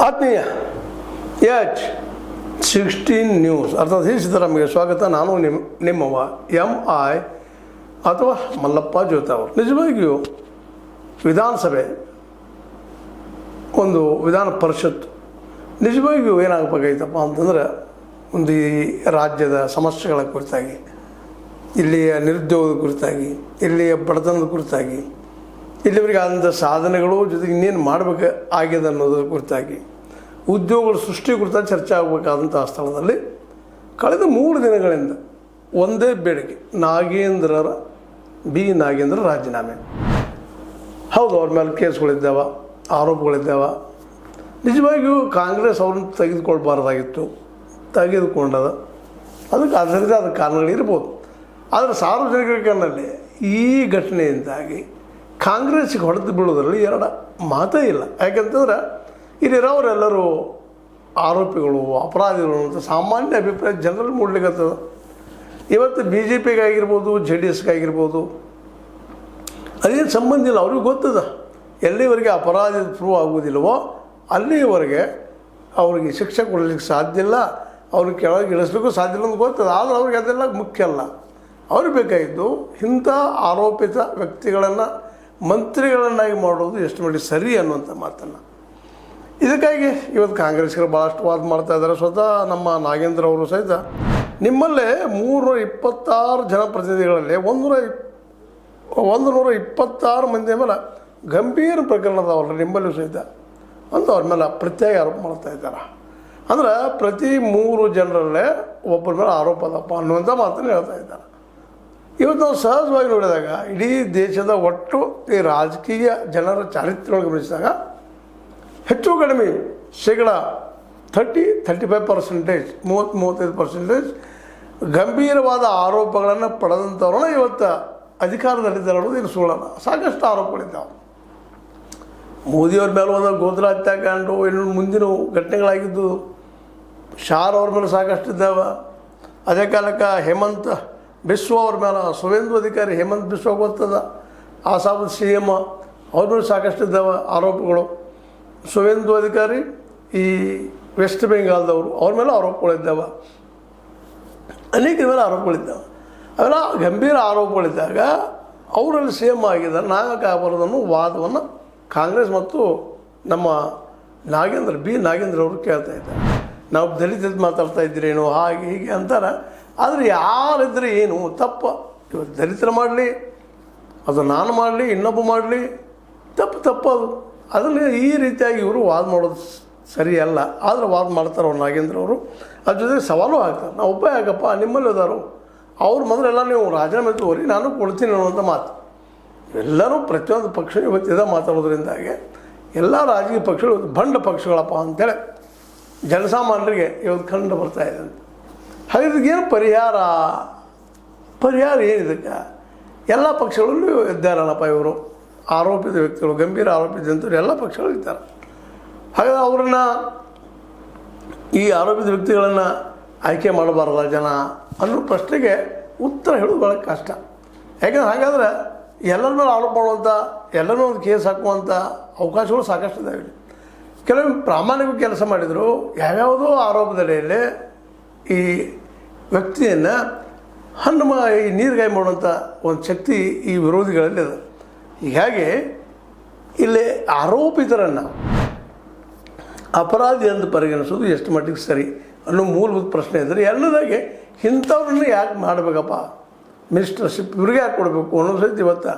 ಆತ್ಮೀಯ H16 news ಅರ್ಥಾತ್ ಈ ಸಿದ್ದರಾಮಯ್ಯ ಸ್ವಾಗತ. ನಾನು ನಿಮ್ಮವ MI ಅಥವಾ ಮಲ್ಲಪ್ಪ ಜೋತ ಅವರು. ನಿಜವಾಗಿಯೂ ವಿಧಾನಸಭೆ ಒಂದು ವಿಧಾನ ಪರಿಷತ್ ನಿಜವಾಗಿಯೂ ಏನಾಗಬೇಕಾಯ್ತಪ್ಪ ಅಂತಂದ್ರೆ, ಒಂದು ಈ ರಾಜ್ಯದ ಸಮಸ್ಯೆಗಳ ಕುರಿತಾಗಿ, ಇಲ್ಲಿಯ ನಿರುದ್ಯೋಗದ ಕುರಿತಾಗಿ, ಇಲ್ಲಿಯ ಬಡತನದ ಕುರಿತಾಗಿ, ಇಲ್ಲಿವರೆಗೆ ಆದಂಥ ಸಾಧನೆಗಳು ಜೊತೆಗೆ ಇನ್ನೇನು ಮಾಡಬೇಕು ಆಗಿದೆ ಅನ್ನೋದ್ರ ಕುರಿತಾಗಿ, ಉದ್ಯೋಗಗಳ ಸೃಷ್ಟಿ ಕುರಿತಾಗಿ ಚರ್ಚೆ ಆಗಬೇಕಾದಂಥ ಸ್ಥಳದಲ್ಲಿ ಕಳೆದ 3 ದಿನಗಳಿಂದ ಒಂದೇ ಬೇಡಿಕೆ, ನಾಗೇಂದ್ರ ರಾಜೀನಾಮೆ. ಹೌದು, ಅವ್ರ ಮೇಲೆ ಕೇಸ್ಗಳಿದ್ದಾವೆ, ಆರೋಪಗಳಿದ್ದಾವೆ. ನಿಜವಾಗಿಯೂ ಕಾಂಗ್ರೆಸ್ ಅವ್ರನ್ನ ತೆಗೆದುಕೊಳ್ಬಾರ್ದಾಗಿತ್ತು, ತೆಗೆದುಕೊಂಡದ. ಅದಕ್ಕೆ ಅದರದ್ದೇ ಆದ ಕಾರಣಗಳಿರ್ಬೋದು. ಆದರೆ ಸಾರ್ವಜನಿಕರ ಕಣ್ಣಲ್ಲಿ ಈ ಘಟನೆಯಿಂದಾಗಿ ಕಾಂಗ್ರೆಸ್ಗೆ ಹೊಡೆದು ಬೀಳೋದ್ರಲ್ಲಿ ಎರಡು ಮಾತೇ ಇಲ್ಲ. ಯಾಕೆಂತಂದ್ರೆ ಇಲ್ಲಿರೋರೆಲ್ಲರೂ ಆರೋಪಿಗಳು, ಅಪರಾಧಿಗಳು ಅಂತ ಸಾಮಾನ್ಯ ಅಭಿಪ್ರಾಯ ಜನರಲ್ಲಿ ಮೂಡಲಿಕ್ಕತ್ತದ. ಇವತ್ತು BJPಗೆ ಆಗಿರ್ಬೋದು, JDSಗೆ ಆಗಿರ್ಬೋದು, ಅದೇನು ಸಂಬಂಧ ಇಲ್ಲ. ಅವ್ರಿಗೆ ಗೊತ್ತದ ಎಲ್ಲಿವರೆಗೆ ಅಪರಾಧಿ ಪ್ರೂವ್ ಆಗುವುದಿಲ್ಲವೋ ಅಲ್ಲಿವರೆಗೆ ಅವ್ರಿಗೆ ಶಿಕ್ಷೆ ಕೊಡಲಿಕ್ಕೆ ಸಾಧ್ಯ ಇಲ್ಲ, ಅವ್ರಿಗೆ ಕೆಳಗೆ ಇಳಿಸ್ಲಿಕ್ಕೂ ಸಾಧ್ಯ ಇಲ್ಲ ಅಂತ ಗೊತ್ತದ. ಆದರೆ ಅವ್ರಿಗೆ ಅದೆಲ್ಲ ಮುಖ್ಯ ಅಲ್ಲ. ಅವ್ರಿಗೆ ಬೇಕಾಗಿದ್ದು ಇಂಥ ಆರೋಪಿತ ವ್ಯಕ್ತಿಗಳನ್ನು ಮಂತ್ರಿಗಳನ್ನಾಗಿ ಮಾಡೋದು ಎಷ್ಟು ಮಟ್ಟಿಗೆ ಸರಿ ಅನ್ನುವಂಥ ಮಾತನ್ನು. ಇದಕ್ಕಾಗಿ ಇವತ್ತು ಕಾಂಗ್ರೆಸ್ಗರು ಭಾಳಷ್ಟು ವಾದ ಮಾಡ್ತಾಯಿದ್ದಾರೆ. ಸ್ವತಃ ನಮ್ಮ ನಾಗೇಂದ್ರ ಅವರು ಸಹಿತ ನಿಮ್ಮಲ್ಲೇ 326 ಜನಪ್ರತಿನಿಧಿಗಳಲ್ಲಿ 126 ಮಂದಿಯ ಮೇಲೆ ಗಂಭೀರ ಪ್ರಕರಣದವಲ್ಲ ನಿಮ್ಮಲ್ಲೂ ಸಹಿತ ಅಂತ ಅವ್ರ ಮೇಲೆ ಪ್ರತ್ಯೇಕ ಆರೋಪ ಮಾಡ್ತಾ ಇದ್ದಾರೆ. ಅಂದ್ರೆ ಪ್ರತಿ 3 ಜನರಲ್ಲೇ ಒಬ್ಬರ ಮೇಲೆ ಆರೋಪ ಅದಪ್ಪ ಅನ್ನುವಂಥ ಮಾತನ್ನು ಹೇಳ್ತಾ ಇದ್ದಾರೆ. ಇವತ್ತು ನಾವು ಸಹಜವಾಗಿ ನೋಡಿದಾಗ ಇಡೀ ದೇಶದ ಒಟ್ಟು ಈ ರಾಜಕೀಯ ಜನರ ಚಾರಿತ್ರ್ಯವನ್ನು ಗಮನಿಸಿದಾಗ ಹೆಚ್ಚು ಕಡಿಮೆ ಶೇಕಡ 30-35%, 30-35% ಗಂಭೀರವಾದ ಆರೋಪಗಳನ್ನು ಪಡೆದಂಥವ್ರನ್ನ ಇವತ್ತು ಅಧಿಕಾರದಲ್ಲಿದ್ದಾರೆ ಅನ್ನೋದು ಇದು ಸುಳ್ಳಲ್ಲ. ಸಾಕಷ್ಟು ಆರೋಪಗಳಿದ್ದಾವೆ. ಮೋದಿಯವ್ರ ಮೇಲೆ ಒಂದು ಗೋದ್ರ ಹತ್ಯಾಕಾಂಡು, ಇನ್ನು ಮುಂದಿನ ಘಟನೆಗಳಾಗಿದ್ದು ಶಾರ್ ಅವ್ರ ಮೇಲೆ ಸಾಕಷ್ಟು ಇದ್ದಾವೆ. ಅದೇ ಕಾಲಕ್ಕೆ ಹೇಮಂತ್ ಬಿಸ್ವ ಅವ್ರ ಮೇಲೆ, ಸುವೇಂದು ಅಧಿಕಾರಿ ಹೇಮಂತ್ ಬಿಸ್ವ ಗೊತ್ತದ, ಆಸಾದ್ CM ಅವ್ರ ಮೇಲೆ ಸಾಕಷ್ಟು ಇದ್ದಾವೆ ಆರೋಪಗಳು. ಸುವೇಂದು ಅಧಿಕಾರಿ ಈ ವೆಸ್ಟ್ ಬೆಂಗಾಲ್ದವರು, ಅವ್ರ ಮೇಲೆ ಆರೋಪಗಳಿದ್ದಾವೆ. ಅನೇಕ ಮೇಲೆ ಆರೋಪಗಳಿದ್ದಾವೆ. ಅವೆಲ್ಲ ಗಂಭೀರ ಆರೋಪಗಳಿದ್ದಾಗ ಅವರಲ್ಲಿ CM ಆಗಿದ್ದಾರೆ, ನಾಯಕ ಆಗಬಾರ್ದನ್ನೋ ವಾದವನ್ನು ಕಾಂಗ್ರೆಸ್ ಮತ್ತು ನಮ್ಮ ನಾಗೇಂದ್ರ ಅವರು ಕೇಳ್ತಾ ಇದ್ದಾರೆ. ನಾವು ದಲಿತದ ಮಾತಾಡ್ತಾ ಇದ್ದೀರೇನು ಹಾಗೆ ಹೀಗೆ ಅಂತಾರೆ. ಆದರೆ ಯಾರಿದ್ರೆ ಏನು ತಪ್ಪ, ಇವತ್ತು ದಲಿತರು ಮಾಡಲಿ, ಅದು ನಾನು ಮಾಡಲಿ, ಇನ್ನೊಬ್ಬ ಮಾಡಲಿ, ತಪ್ಪದು. ಅದರಲ್ಲಿ ಈ ರೀತಿಯಾಗಿ ಇವರು ವಾದ ಮಾಡೋದು ಸರಿಯಲ್ಲ. ಆದರೆ ವಾದ ಮಾಡ್ತಾರೆ ಅವ್ರು ನಾಗೇಂದ್ರ ಅವರು. ಅದ್ರ ಜೊತೆಗೆ ಸವಾಲು ಹಾಕ್ತಾರೆ, ನಾವು ಒಬ್ಬ ಯಾಕಪ್ಪ ನಿಮ್ಮಲ್ಲಿ ಇದ್ದಾರೋ ಅವ್ರು ಮೊದಲೆಲ್ಲ ನೀವು ರಾಜೀನಾಮೆ ತಗೋರಿ, ನಾನು ಕೊಡ್ತೀನಿ ಅನ್ನುವಂಥ ಮಾತು. ಎಲ್ಲರೂ ಪ್ರತಿಯೊಂದು ಪಕ್ಷ ಇವತ್ತಿದೆ ಮಾತಾಡೋದ್ರಿಂದಾಗಿ ಎಲ್ಲ ರಾಜಕೀಯ ಪಕ್ಷಗಳು ಬಂಡ ಪಕ್ಷಗಳಪ್ಪ ಅಂತೇಳಿ ಜನಸಾಮಾನ್ಯರಿಗೆ ಇವತ್ತು ಕಂಡು ಬರ್ತಾ ಇದೆ ಅಂತ. ಹಾಗಿದ್ರೆ ಏನು ಪರಿಹಾರ ಏನಿದಕ್ಕೆ? ಎಲ್ಲ ಪಕ್ಷಗಳಲ್ಲೂ ಇದ್ದಾರಲ್ಲಪ್ಪ ಇವರು ಆರೋಪಿತ ವ್ಯಕ್ತಿಗಳು, ಗಂಭೀರ ಆರೋಪಿತ ಅಂತವ್ರು ಎಲ್ಲ ಪಕ್ಷಗಳು ಇದ್ದಾರೆ. ಹಾಗಾದ್ರೆ ಅವರನ್ನು, ಈ ಆರೋಪಿತ ವ್ಯಕ್ತಿಗಳನ್ನು ಆಯ್ಕೆ ಮಾಡಬಾರ್ದ ಜನ ಅನ್ನೋ ಪ್ರಶ್ನೆಗೆ ಉತ್ತರ ಹೇಳೋದು ಭಾಳ ಕಷ್ಟ. ಯಾಕಂದ್ರೆ ಹಾಗಾದ್ರೆ ಎಲ್ಲರ ಮೇಲೆ ಆರೋಪ ಮಾಡುವಂಥ, ಎಲ್ಲರೂ ಒಂದು ಕೇಸ್ ಹಾಕುವಂಥ ಅವಕಾಶಗಳು ಸಾಕಷ್ಟು ಇದ್ದಾವೆ. ಕೆಲವೊಮ್ಮೆ ಪ್ರಾಮಾಣಿಕ ಕೆಲಸ ಮಾಡಿದರು, ಯಾವ್ಯಾವುದೋ ಆರೋಪದಡಿಯಲ್ಲಿ ಈ ವ್ಯಕ್ತಿಯನ್ನು ಈ ನೀರುಗಾಯಿ ಮಾಡುವಂಥ ಒಂದು ಶಕ್ತಿ ಈ ವಿರೋಧಿಗಳಲ್ಲಿ ಇದೆ. ಹೀಗಾಗಿ ಇಲ್ಲಿ ಆರೋಪಿತರನ್ನು ಅಪರಾಧಿ ಅಂತ ಪರಿಗಣಿಸೋದು ಎಷ್ಟು ಮಟ್ಟಿಗೆ ಸರಿ ಅನ್ನೋ ಮೂಲಭೂತ ಪ್ರಶ್ನೆ ಇದ್ದರೆ, ಎಲ್ಲದಾಗೆ ಇಂಥವ್ರನ್ನ ಯಾಕೆ ಮಾಡಬೇಕಪ್ಪ, ಮಿನಿಸ್ಟರ್ಶಿಪ್ ಇವ್ರಿಗೆ ಯಾಕೆ ಕೊಡಬೇಕು ಅನ್ನೋದು ಸಹಿತ ಇವತ್ತು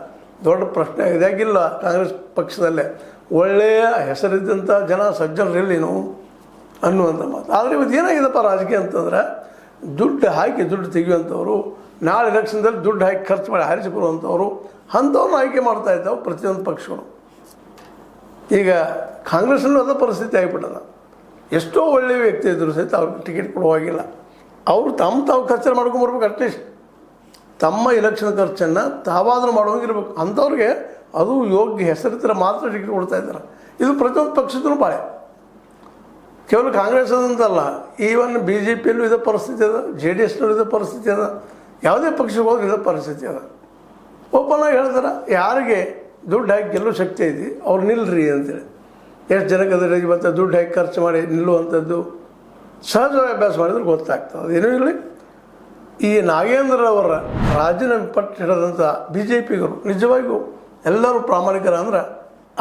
ದೊಡ್ಡ ಪ್ರಶ್ನೆ ಆಗಿದೆ. ಯಾಕಿಲ್ಲ ಕಾಂಗ್ರೆಸ್ ಪಕ್ಷದಲ್ಲೇ ಒಳ್ಳೆಯ ಹೆಸರಿದ್ದಂಥ ಜನ ಸಜ್ಜನರಿಲ್ಲೇನು ಅನ್ನುವಂಥ ಮಾತು. ಆದರೆ ಇವತ್ತು ಏನಾಗಿದೆಪ್ಪ ರಾಜಕೀಯ ಅಂತಂದ್ರೆ, ದುಡ್ಡು ಹಾಕಿ ದುಡ್ಡು ತೆಗೆಯುವಂಥವ್ರು, ನಾಳೆ ಎಲೆಕ್ಷನ್ದಲ್ಲಿ ದುಡ್ಡು ಹಾಕಿ ಖರ್ಚು ಮಾಡಿ ಹಾರಿಸಿ ಬರುವಂಥವ್ರು, ಅಂಥವ್ರನ್ನ ಆಯ್ಕೆ ಮಾಡ್ತಾ ಇದ್ದಾವೆ ಪ್ರತಿಯೊಂದು ಪಕ್ಷಗಳು. ಈಗ ಕಾಂಗ್ರೆಸ್ಸಲ್ಲೂ ಅದೇ ಪರಿಸ್ಥಿತಿ ಆಗಿಬಿಟ್ಟದ. ಎಷ್ಟೋ ಒಳ್ಳೆಯ ವ್ಯಕ್ತಿ ಇದ್ದರೂ ಸಹಿತ ಅವ್ರಿಗೆ ಟಿಕೆಟ್ ಕೊಡುವಾಗಿಲ್ಲ. ಅವರು ತಾವು ಖರ್ಚು ಮಾಡ್ಕೊಂಬರ್ಬೇಕು. ಅಟ್ಲೀಸ್ಟ್ ತಮ್ಮ ಎಲೆಕ್ಷನ್ ಖರ್ಚನ್ನು ತಾವಾದರೂ ಮಾಡೋಂಗಿರ್ಬೇಕು. ಅಂಥವ್ರಿಗೆ ಅದು ಯೋಗ್ಯ ಹೆಸರಿದ್ರೆ ಮಾತ್ರ ಟಿಕೆಟ್ ಕೊಡ್ತಾ ಇದ್ದಾರೆ. ಇದು ಪ್ರತಿಯೊಂದು ಪಕ್ಷದೂ ಬಾಳೆ, ಕೇವಲ ಕಾಂಗ್ರೆಸ್ ಅಂತಲ್ಲ, ಈವನ್ BJPಯಲ್ಲೂ ಇದೇ ಪರಿಸ್ಥಿತಿ ಅದ, JDSನಲ್ಲೂ ಇದೇ ಪರಿಸ್ಥಿತಿ ಅದ, ಯಾವುದೇ ಪಕ್ಷಕ್ಕೆ ಹೋದ್ರೆ ಇದೇ ಪರಿಸ್ಥಿತಿ ಅದ. ಓಪನ್ ಆಗಿ ಹೇಳ್ತಾರೆ, ಯಾರಿಗೆ ದುಡ್ಡು ಹಾಕಿ ಗೆಲ್ಲೋ ಶಕ್ತಿ ಐತಿ ಅವ್ರು ನಿಲ್ರಿ ಅಂತೇಳಿ. ಎಷ್ಟು ಜನಕ್ಕೆ ಅದರ ಇವತ್ತು ದುಡ್ಡು ಹೇಗೆ ಖರ್ಚು ಮಾಡಿ ನಿಲ್ಲುವಂಥದ್ದು ಸಹಜವಾಗಿ ಅಭ್ಯಾಸ ಮಾಡಿದ್ರೆ ಗೊತ್ತಾಗ್ತದೆ. ಅದೇನೂ ಇರಲಿ, ಈ ನಾಗೇಂದ್ರರವರ ರಾಜೀನಾಮೆ ಪಟ್ಟು ಹಿಡಿದಂಥ ಬಿ ಜೆ ಪಿಗರು ನಿಜವಾಗಿಯೂ ಎಲ್ಲರೂ ಪ್ರಾಮಾಣಿಕರ ಅಂದ್ರೆ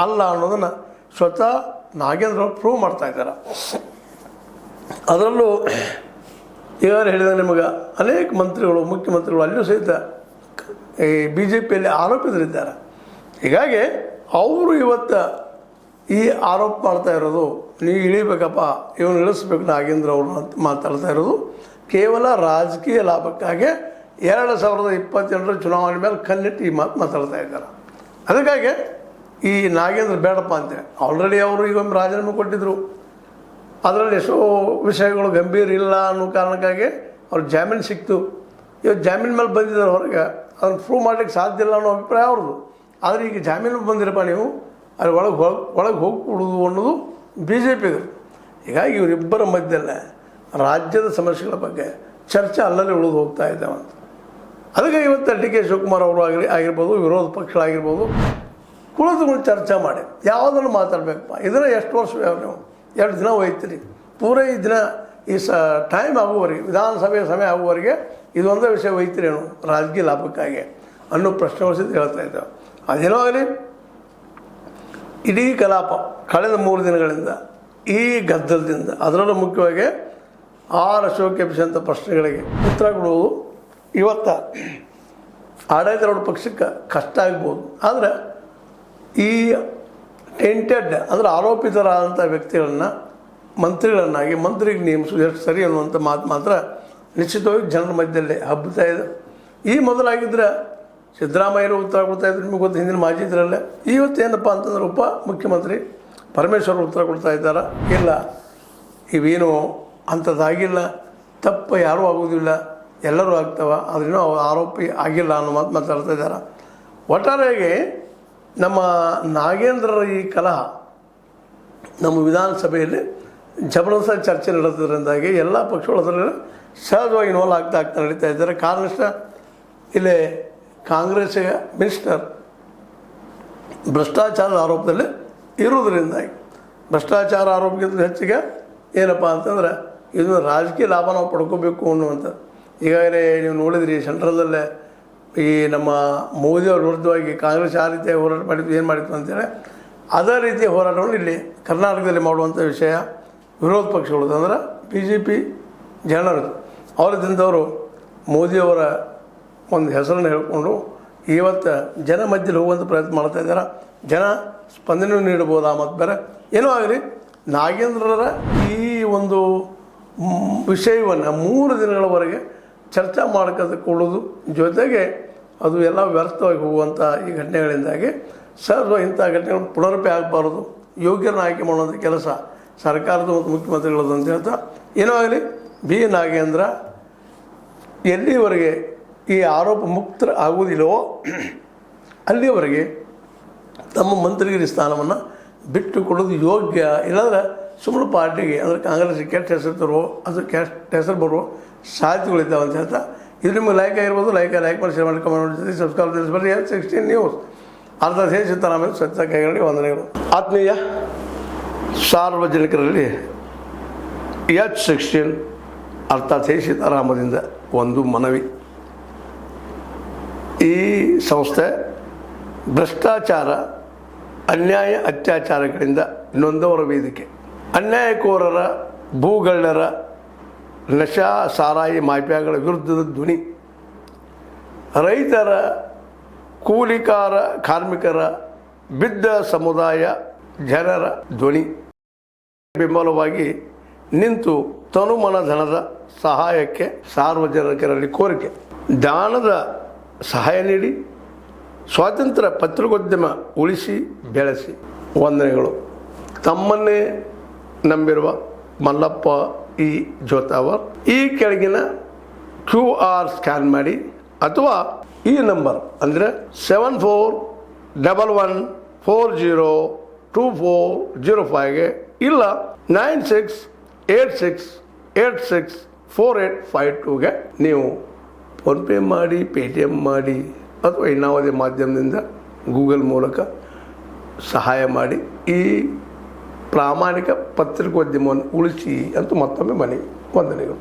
ಅಲ್ಲ ಅನ್ನೋದನ್ನು ಸ್ವತಃ ನಾಗೇಂದ್ರ ಅವರು ಪ್ರೂವ್ ಮಾಡ್ತಾಯಿದ್ದಾರೆ. ಅದರಲ್ಲೂ ಈಗಾಗಲೇ ಹೇಳಿದಾಗ ನಿಮಗೆ ಅನೇಕ ಮಂತ್ರಿಗಳು, ಮುಖ್ಯಮಂತ್ರಿಗಳು ಅಲ್ಲಿಯೂ ಸಹಿತ ಈ ಬಿ ಜೆ ಪಿಯಲ್ಲಿ ಆರೋಪಿತರಿದ್ದಾರೆ. ಹೀಗಾಗಿ ಅವರು ಇವತ್ತು ಈ ಆರೋಪ ಮಾಡ್ತಾ ಇರೋದು, ನೀವು ಇಳಿಬೇಕಪ್ಪ, ಇವನು ಇಳಿಸ್ಬೇಕು ನಾಗೇಂದ್ರ ಅವರು ಅಂತ ಮಾತಾಡ್ತಾ ಇರೋದು ಕೇವಲ ರಾಜಕೀಯ ಲಾಭಕ್ಕಾಗಿ 2028 ಚುನಾವಣೆ ಮೇಲೆ ಕಣ್ಣಿಟ್ಟು ಈ ಮಾತು ಮಾತಾಡ್ತಾ ಇದ್ದಾರೆ. ಅದಕ್ಕಾಗಿ ಈ ನಾಗೇಂದ್ರ ಬೇಡಪ್ಪ ಅಂತೇಳಿ ಆಲ್ರೆಡಿ ಅವರು ಈಗ ಒಮ್ಮೆ ರಾಜೀನಾಮೆ ಕೊಟ್ಟಿದ್ದರು. ಅದರಲ್ಲಿ ಎಷ್ಟೋ ವಿಷಯಗಳು ಗಂಭೀರ ಇಲ್ಲ ಅನ್ನೋ ಕಾರಣಕ್ಕಾಗಿ ಅವ್ರು ಜಾಮೀನು ಸಿಕ್ತು. ಇವತ್ತು ಜಾಮೀನು ಮೇಲೆ ಬಂದಿದ್ದಾರೆ ಹೊರಗೆ, ಅದನ್ನು ಪ್ರೂವ್ ಮಾಡಲಿಕ್ಕೆ ಸಾಧ್ಯ ಇಲ್ಲ ಅನ್ನೋ ಅಭಿಪ್ರಾಯ ಅವ್ರದ್ದು. ಆದರೆ ಈಗ ಜಾಮೀನು ಬಂದಿರಪ್ಪ ನೀವು ಅಲ್ಲಿ ಒಳಗೆ ಹೋಗ್ಬಿಡುದು ಅನ್ನೋದು ಬಿ ಜೆ ಪಿಗರು. ಹೀಗಾಗಿ ಇವರಿಬ್ಬರ ಮಧ್ಯದಲ್ಲೇ ರಾಜ್ಯದ ಸಮಸ್ಯೆಗಳ ಬಗ್ಗೆ ಚರ್ಚೆ ಅಲ್ಲಲ್ಲಿ ಉಳಿದು ಹೋಗ್ತಾ ಇದ್ದಾವಂತ. ಅದಕ್ಕೆ ಇವತ್ತು ಡಿ ಕೆ ಶಿವಕುಮಾರ್ ಅವರು ಆಗಿರ್ಬೋದು, ವಿರೋಧ ಪಕ್ಷಗಳಾಗಿರ್ಬೋದು, ಕುಳಿತುಕೊಂಡು ಚರ್ಚೆ ಮಾಡಿ ಯಾವುದನ್ನು ಮಾತಾಡಬೇಕಪ್ಪ. ಇದನ್ನು ಎಷ್ಟು ವರ್ಷ ನೀವು 2 ದಿನ ಹೋಯ್ತೀರಿ, ಪೂರ ಈ ದಿನ ಈ ಟೈಮ್ ಆಗುವವರೆಗೆ, ವಿಧಾನಸಭೆಯ ಸಮಯ ಆಗುವವರೆಗೆ ಇದೊಂದೇ ವಿಷಯ ಒಯ್ತೀರೇನು ರಾಜಕೀಯ ಲಾಭಕ್ಕಾಗಿ ಅನ್ನೋ ಪ್ರಶ್ನೆ ಹೊರಿಸಿದ್ದು ಹೇಳ್ತಾ ಇದ್ದೇವೆ. ಅದೇನೋ ಆಗಲಿ, ಇಡೀ ಕಲಾಪ ಕಳೆದ 3 ದಿನಗಳಿಂದ ಈ ಗದ್ದಲದಿಂದ, ಅದರಲ್ಲೂ ಮುಖ್ಯವಾಗಿ ಆರ್ ಅಶೋಕ್ ಎಬ್ಬಿಸಿದಂಥ ಪ್ರಶ್ನೆಗಳಿಗೆ ಉತ್ತರ ಕೊಡುವುದು ಇವತ್ತು ಆಡಳಿತಾರೂಢ ಪಕ್ಷಕ್ಕೆ ಕಷ್ಟ ಆಗ್ಬೋದು. ಆದರೆ ಈ ಟೆಂಟೆಡ್ ಅಂದರೆ ಆರೋಪಿತರಾದಂಥ ವ್ಯಕ್ತಿಗಳನ್ನು ಮಂತ್ರಿಗಳನ್ನಾಗಿ ಮಂತ್ರಿಗೆ ನೇಮಿಸೋದು ಎಷ್ಟು ಸರಿ ಅನ್ನುವಂಥ ಮಾತು ಮಾತ್ರ ನಿಶ್ಚಿತವಾಗಿ ಜನರ ಮಧ್ಯದಲ್ಲಿ ಹಬ್ಬುತ್ತಾ ಇದೆ. ಈ ಮೊದಲಾಗಿದ್ದರೆ ಸಿದ್ದರಾಮಯ್ಯರು ಉತ್ತರ ಕೊಡ್ತಾಯಿದ್ರು, ನಿಮಗೆ ಗೊತ್ತು, ಹಿಂದಿನ ಮಾಜಿ ಇದ್ರಲ್ಲೇ. ಇವತ್ತೇನಪ್ಪ ಅಂತಂದ್ರೆ ಉಪ ಮುಖ್ಯಮಂತ್ರಿ ಪರಮೇಶ್ವರ್ ಉತ್ತರ ಕೊಡ್ತಾ ಇದ್ದಾರೆ, ಇಲ್ಲ ಇವೇನು ಅಂಥದ್ದಾಗಿಲ್ಲ, ತಪ್ಪು ಯಾರೂ ಆಗೋದಿಲ್ಲ, ಎಲ್ಲರೂ ಆಗ್ತವೆ, ಆದ್ರೂ ಆರೋಪಿ ಆಗಿಲ್ಲ ಅನ್ನೋ ಮಾತು ಮಾತಾಡ್ತಾ ಇದ್ದಾರೆ. ಒಟ್ಟಾರೆಯಾಗಿ ನಮ್ಮ ನಾಗೇಂದ್ರರ ಈ ಕಲಹ ನಮ್ಮ ವಿಧಾನಸಭೆಯಲ್ಲಿ ಜಬರ್ದಸ್ತ ಚರ್ಚೆ ನಡೆಯೋದ್ರಿಂದಾಗಿ ಎಲ್ಲ ಪಕ್ಷಗಳು ಅದರಲ್ಲಿ ಸಹಜವಾಗಿ ಇನ್ವಾಲ್ವ್ ಆಗ್ತಾ ನಡೀತಾ ಇದ್ದಾರೆ. ಕಾರಣಷ್ಟ ಇಲ್ಲಿ ಕಾಂಗ್ರೆಸ್ ಮಿನಿಸ್ಟರ್ ಭ್ರಷ್ಟಾಚಾರದ ಆರೋಪದಲ್ಲಿ ಇರುವುದರಿಂದಾಗಿ, ಭ್ರಷ್ಟಾಚಾರ ಆರೋಪಕ್ಕಿಂತ ಹೆಚ್ಚಿಗೆ ಏನಪ್ಪ ಅಂತಂದ್ರೆ ಇದನ್ನು ರಾಜಕೀಯ ಲಾಭ ನಾವು ಪಡ್ಕೋಬೇಕು ಅನ್ನುವಂಥದ್ದು. ಈಗಾಗಲೇ ನೀವು ನೋಡಿದ್ರಿ, ಸೆಂಟ್ರಲ್ದಲ್ಲೇ ಈ ನಮ್ಮ ಮೋದಿಯವ್ರ ವಿರುದ್ಧವಾಗಿ ಕಾಂಗ್ರೆಸ್ ಆ ರೀತಿಯ ಹೋರಾಟ ಮಾಡಿದ್ದು, ಏನು ಮಾಡಿತ್ತು ಅಂತೇಳಿ ಅದೇ ರೀತಿಯ ಹೋರಾಟವನ್ನು ಇಲ್ಲಿ ಕರ್ನಾಟಕದಲ್ಲಿ ಮಾಡುವಂಥ ವಿಷಯ ವಿರೋಧ ಪಕ್ಷಗಳು ಅಂದ್ರೆ ಬಿ ಜೆ ಪಿ ಜನರು ಅವರದಿಂದವರು ಮೋದಿಯವರ ಒಂದು ಹೆಸರನ್ನು ಹೇಳ್ಕೊಂಡು ಇವತ್ತು ಜನ ಮಧ್ಯದಲ್ಲಿ ಹೋಗುವಂಥ ಪ್ರಯತ್ನ ಮಾಡ್ತಾ ಇದ್ದಾರೆ. ಜನ ಸ್ಪಂದನೆ ನೀಡಬಹುದು. ಆ ಮತ್ತು ಬೇರೆ ಏನೋ ಆಗಲಿ, ನಾಗೇಂದ್ರರ ಈ ಒಂದು ವಿಷಯವನ್ನು 3 ದಿನಗಳವರೆಗೆ ಚರ್ಚೆ ಮಾಡ್ಕೊಳ್ಳೋದು ಜೊತೆಗೆ ಅದು ಎಲ್ಲ ವ್ಯರ್ಥವಾಗಿ ಹೋಗುವಂಥ ಈ ಘಟನೆಗಳಿಂದಾಗಿ ಸಹಜವಾಗಿ ಇಂಥ ಘಟನೆಗಳು ಪುನರಪಿ ಆಗಬಾರ್ದು, ಯೋಗ್ಯರನ್ನ ಆಯ್ಕೆ ಮಾಡುವಂಥ ಕೆಲಸ ಸರ್ಕಾರದ ಮತ್ತು ಮುಖ್ಯಮಂತ್ರಿಗಳದ್ದು ಅಂತ ಹೇಳ್ತಾ, ಏನೋ ಆಗಲಿ ಬಿ ನಾಗೇಂದ್ರ ಎಲ್ಲಿವರೆಗೆ ಈ ಆರೋಪ ಮುಕ್ತ ಆಗುವುದಿಲ್ಲವೋ ಅಲ್ಲಿಯವರೆಗೆ ತಮ್ಮ ಮಂತ್ರಿಗಿರಿ ಸ್ಥಾನವನ್ನು ಬಿಟ್ಟು ಕೊಡೋದು ಯೋಗ್ಯ. ಇಲ್ಲಾಂದ್ರೆ ಸುಮ್ಮನೆ ಪಾರ್ಟಿಗೆ ಅಂದರೆ ಕಾಂಗ್ರೆಸ್ಗೆ ಕೆಟ್ಟ ಹೆಸರು ತರುವ, ಅದು ಕೆಟ್ಟ ಹೆಸರು ಬರುವ ಸಾಧ್ಯತೆಗಳಿದ್ದಾವೆ ಅಂತ ಹೇಳ್ತಾ, ಇದು ನಿಮಗೆ ಲೈಕ್ ಆಗಿರ್ಬೋದು, ಲೈಕ್ ಮಾಡಿ ಶೇರ್ ಮಾಡಿ ಕಮೆಂಟ್ ಮಾಡಿ ಸಬ್ಸ್ಕ್ರೈಬ್ ತಿಳಿಸ್ಬರ್ರಿ. H16 ನ್ಯೂಸ್ ಅರ್ಧ ಸೀತಾರಾಮಯ್ಯ ಸ್ವಚ್ಛ ಕೈಗಳಲ್ಲಿ ವಂದನೆಗಳು. ಆತ್ಮೀಯ ಸಾರ್ವಜನಿಕರಲ್ಲಿ H16 ಅರ್ಥಾತ್ ಸೀತಾರಾಮದಿಂದ ಒಂದು ಮನವಿ. ಈ ಸಂಸ್ಥೆ ಭ್ರಷ್ಟಾಚಾರ, ಅನ್ಯಾಯ, ಅತ್ಯಾಚಾರಗಳಿಂದ ನೊಂದವರ ವೇದಿಕೆ, ಅನ್ಯಾಯಕೋರರ, ಭೂಗಳ್ಳರ, ನಶಾ ಸಾರಾಯಿ ಮಾಫಿಯಾಗಳ ವಿರುದ್ಧದ ಧ್ವನಿ, ರೈತರ, ಕೂಲಿಕಾರ, ಕಾರ್ಮಿಕರ, ಬಿದ್ದ ಸಮುದಾಯ ಜನರ ಧ್ವನಿ ಬೆಂಬಲವಾಗಿ ನಿಂತು ತನುಮನ ಧನದ ಸಹಾಯಕ್ಕೆ ಸಾರ್ವಜನಿಕರಲ್ಲಿ ಕೋರಿಕೆ. ದಾನದ ಸಹಾಯ ನೀಡಿ ಸ್ವಾತಂತ್ರ್ಯ ಪತ್ರಿಕೋದ್ಯಮ ಉಳಿಸಿ ಬೆಳೆಸಿ. ವಂದನೆಗಳು. ತಮ್ಮನ್ನೇ ನಂಬಿರುವ ಮಲ್ಲಪ್ಪ ಇ ಜೋತಾವರ್. ಈ ಕೆಳಗಿನ QR ಸ್ಕ್ಯಾನ್ ಮಾಡಿ ಅಥವಾ ಈ ನಂಬರ್ ಅಂದರೆ 7411402405ಗೆ ಇಲ್ಲ 9686864852ಗೆ ನೀವು ಫೋನ್ಪೇ ಮಾಡಿ, ಪೇಟಿಎಮ್ ಮಾಡಿ ಅಥವಾ ಇನ್ನಾವುದೇ ಮಾಧ್ಯಮದಿಂದ ಗೂಗಲ್ ಮೂಲಕ ಸಹಾಯ ಮಾಡಿ. ಈ ಪ್ರಾಮಾಣಿಕ ಪತ್ರಿಕೋದ್ಯಮವನ್ನು ಉಳಿಸಿ ಅಂತ ಮತ್ತೊಮ್ಮೆ ಮನವಿ. ವಂದನೆಗಳು.